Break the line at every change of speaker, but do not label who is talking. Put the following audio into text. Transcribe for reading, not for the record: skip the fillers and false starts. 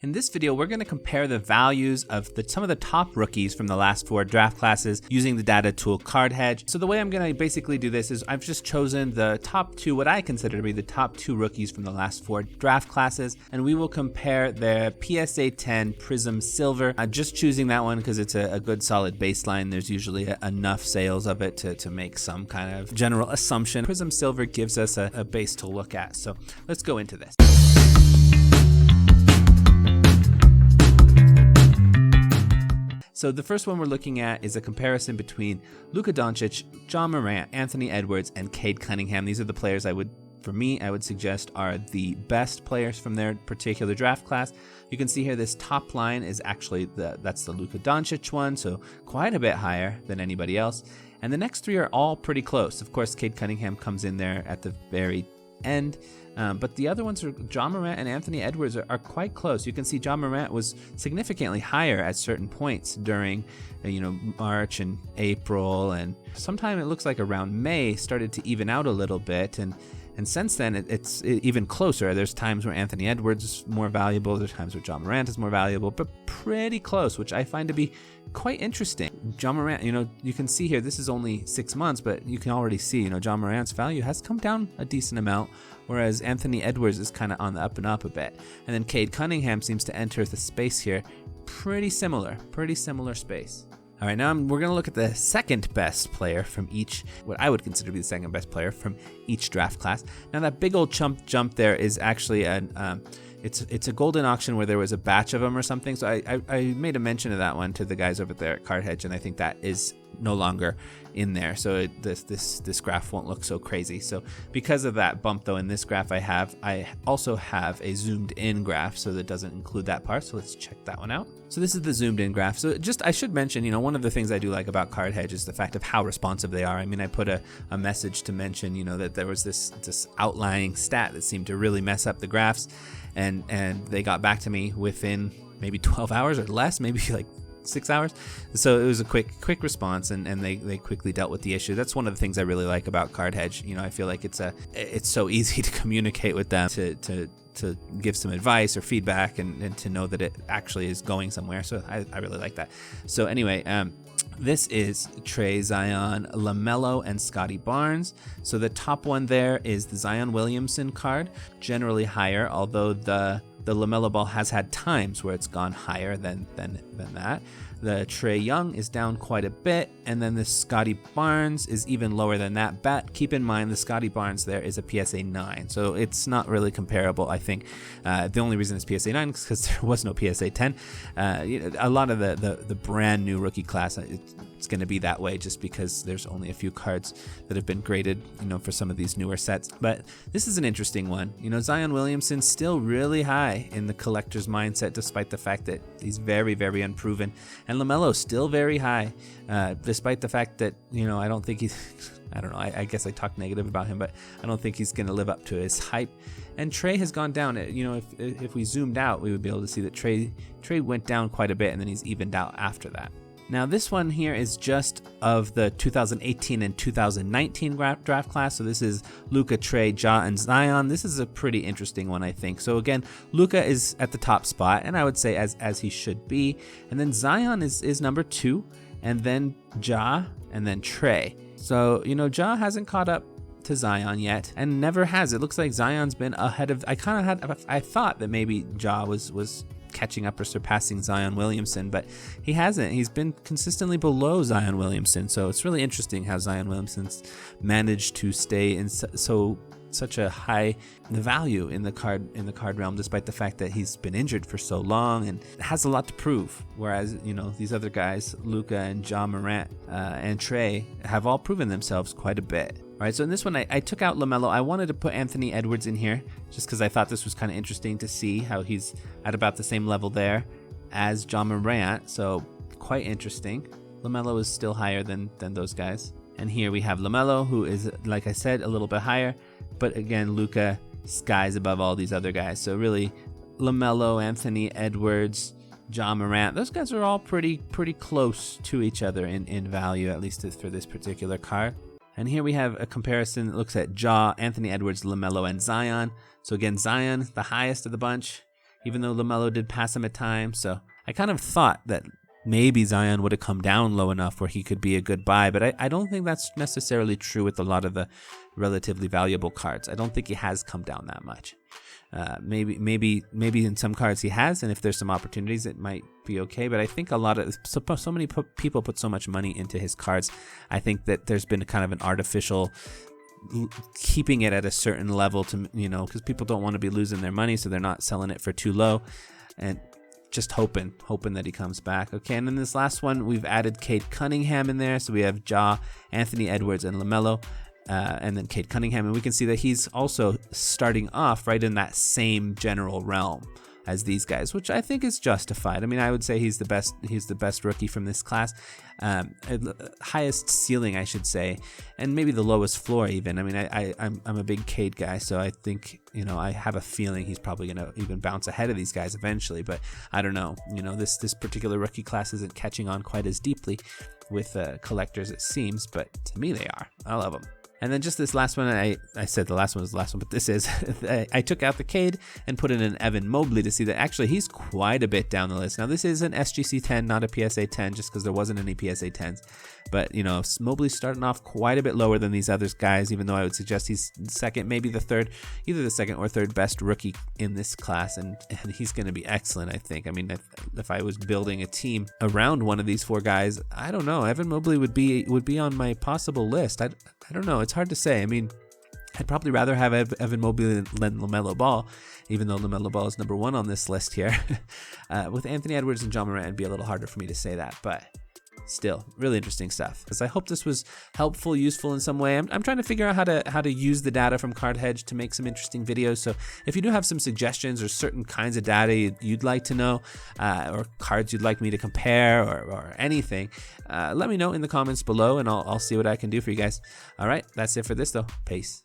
In this video, we're going to compare the values of some of the top rookies from the last 4 draft classes using the data tool CardHedge. So the way I'm going to basically do this is I've just chosen the top 2, what I consider to be the top 2 rookies from the last 4 draft classes, and we will compare their PSA 10 Prism Silver. I'm just choosing that one because it's a good solid baseline. There's usually enough sales of it to make some kind of general assumption. Prism Silver gives us a base to look at. So let's go into this. So the first one we're looking at is a comparison between Luka Doncic, Ja Morant, Anthony Edwards, and Cade Cunningham. These are the players I would suggest are the best players from their particular draft class. You can see here this top line is actually that's the Luka Doncic one, so quite a bit higher than anybody else. And the next 3 are all pretty close. Of course, Cade Cunningham comes in there at the very end. But the other ones are Ja Morant and Anthony Edwards are quite close. You can see Ja Morant was significantly higher at certain points during March and April, and sometime it looks like around May started to even out a little bit, and since then it's even closer. There's times where Anthony Edwards is more valuable, there's times where Ja Morant is more valuable, but pretty close, which I find to be quite interesting. Ja Morant, you can see here, this is only 6 months, but you can already see, Ja Morant's value has come down a decent amount, whereas Anthony Edwards is kind of on the up and up a bit. And then Cade Cunningham seems to enter the space here. Pretty similar space. All right, now we're going to look at the second best player from each, what I would consider to be the second best player from each draft class. Now that big old jump there is actually it's a golden auction where there was a batch of them or something. So I made a mention of that one to the guys over there at CardHedge, and I think that is no longer in there. So this graph won't look so crazy. So because of that bump though in this graph I also have a zoomed in graph, so that doesn't include that part. So let's check that one out. So this is the zoomed in graph. So I should mention, one of the things I do like about CardHedge is the fact of how responsive they are. I mean, I put a message to mention, that there was this outlying stat that seemed to really mess up the graphs, and they got back to me within maybe 12 hours or less, maybe like 6 hours. So it was a quick response, and they quickly dealt with the issue. That's one of the things I really like about CardHedge. I feel like it's so easy to communicate with them, to give some advice or feedback, and to know that it actually is going somewhere. So I really like that. So anyway, this is Trae, Zion, LaMelo, and Scottie Barnes. So the top one there is the Zion Williamson card, generally higher, although the LaMelo ball has had times where it's gone higher than that. The Trae Young is down quite a bit, and then the Scottie Barnes is even lower than that. But keep in mind the Scottie Barnes there is a PSA 9, so it's not really comparable, I think. The only reason it's PSA 9 is because there was no PSA 10. A lot of the brand new rookie class, it's going to be that way just because there's only a few cards that have been graded, for some of these newer sets. But this is an interesting one. Zion Williamson still really high in the collector's mindset, despite the fact that he's very, very unproven. And LaMelo still very high, despite the fact that, I don't think he's, I don't know, I guess I talked negative about him, but I don't think he's going to live up to his hype. And Trae has gone down. If we zoomed out, we would be able to see that Trae went down quite a bit, and then he's evened out after that. Now this one here is just of the 2018 and 2019 draft class. So this is Luka, Trae, Ja, and Zion. This is a pretty interesting one, I think. So again, Luka is at the top spot, and I would say as he should be. And then Zion is number 2, and then Ja, and then Trae. So, Ja hasn't caught up to Zion yet, and never has. It looks like Zion's been ahead of, I thought that maybe Ja was catching up or surpassing Zion Williamson, but he hasn't. He's been consistently below Zion Williamson, so it's really interesting how Zion Williamson's managed to stay in such a high value in the card realm, despite the fact that he's been injured for so long and has a lot to prove. Whereas these other guys, Luka and Ja Morant and Trae, have all proven themselves quite a bit. All right, so in this one, I took out LaMelo. I wanted to put Anthony Edwards in here just because I thought this was kind of interesting to see how he's at about the same level there as Ja Morant. So quite interesting. LaMelo is still higher than those guys. And here we have LaMelo, who is, like I said, a little bit higher. But again, Luka skies above all these other guys. So really, LaMelo, Anthony Edwards, Ja Morant, those guys are all pretty close to each other in value, at least for this particular card. And here we have a comparison that looks at Ja, Anthony Edwards, LaMelo, and Zion. So again, Zion, the highest of the bunch. even though LaMelo did pass him at times. So I kind of thought that maybe Zion would have come down low enough where he could be a good buy, but I don't think that's necessarily true with a lot of the relatively valuable cards. I don't think he has come down that much. Maybe in some cards he has, and if there's some opportunities, it might be okay. But I think so many people put so much money into his cards. I think that there's been kind of an artificial keeping it at a certain level to, because people don't want to be losing their money, so they're not selling it for too low, and just hoping that he comes back. Okay, and then this last one, we've added Cade Cunningham in there. So we have Ja, Anthony Edwards, and LaMelo, and then Cade Cunningham. And we can see that he's also starting off right in that same general realm as these guys, which I think is justified. I mean, I would say he's the best rookie from this class. Highest ceiling, I should say, and maybe the lowest floor even. I mean, I'm a big Cade guy, so I think, I have a feeling he's probably going to even bounce ahead of these guys eventually, but I don't know. This particular rookie class isn't catching on quite as deeply with collectors, it seems, but to me they are. I love them. And then just this last one, I said the last one was the last one, but this is, I took out the Cade and put in an Evan Mobley to see that actually he's quite a bit down the list. Now this is an SGC 10, not a PSA 10, just because there wasn't any PSA 10s. But, Mobley's starting off quite a bit lower than these other guys, even though I would suggest he's second, maybe the third, either the second or third best rookie in this class. And he's going to be excellent, I think. I mean, if I was building a team around one of these four guys, I don't know. Evan Mobley would be on my possible list. I don't know. It's hard to say. I mean, I'd probably rather have Evan Mobley than LaMelo Ball, even though LaMelo Ball is number one on this list here. With Anthony Edwards and Ja Morant, it'd be a little harder for me to say that, but still, really interesting stuff. Because I hope this was helpful, useful in some way. I'm trying to figure out how to use the data from Card Hedge to make some interesting videos. So if you do have some suggestions or certain kinds of data you'd like to know, or cards you'd like me to compare, or anything, let me know in the comments below, and I'll see what I can do for you guys. All right, that's it for this though. Peace.